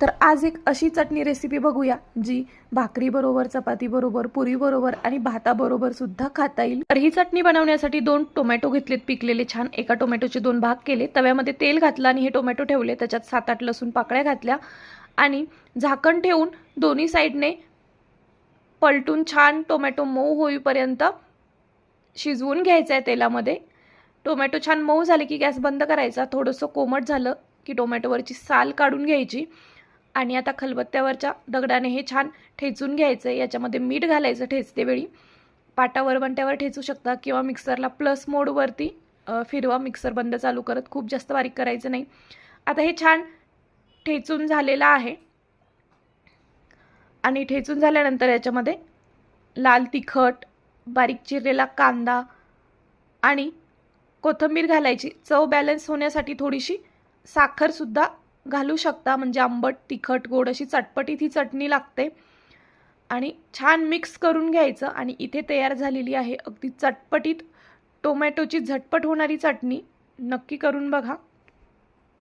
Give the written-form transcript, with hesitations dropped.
तर आज एक अशी चटणी रेसिपी बघूया जी भाकरी बरोबर, चपाती बरोबर, पुरी बरोबर आणि भाता बरोबर सुद्धा खाता येईल। तर ही चटणी बनवण्यासाठी 2 टोमॅटो घेतलेत पिकलेले छान। एका टोमॅटोचे 2 भाग केले, तव्यामध्ये तेल घातलं आणि हे टोमॅटो ठेवले, त्याच्यात 7-8 लसूण पाकळ्या घातल्या आणि झाकण ठेवून दोन्ही साइडने पलटून छान टोमॅटो मऊ होईपर्यंत शिजवून घ्यायचं आहे तेलामध्ये। टोमॅटो छान मऊ झाले की गॅस बंद करायचा। थोडंसं कोमट झालं की टोमॅटोवरची साल काढून घ्यायची आणि आता खलबत्त्यावरच्या दगडाने हे छान ठेचून घ्यायचं। याच्यामध्ये मीठ घालायचं ठेचते वेळी। पाटा वरवंट्यावर ठेचू शकता किंवा मिक्सरला प्लस मोडवरती फिरवा, मिक्सर बंद चालू करत, खूप जास्त बारीक करायचं नाही। आता हे छान ठेचून झालेलं आहे आणि ठेचून झाल्यानंतर याच्यामध्ये लाल तिखट, बारीक चिरलेला कांदा आणि कोथिंबीर घालायची। चव बॅलन्स होण्यासाठी थोडीशी साखर सुद्धा घालू शकता, म्हणजे आंबट तिखट गोड अशी चटपटीत ही चटणी लागते। आणि छान मिक्स करून घ्यायचं आणि इथे तयार झालेली आहे अगदी चटपटीत टोमॅटोची झटपट होणारी चटणी। नक्की करून बघा।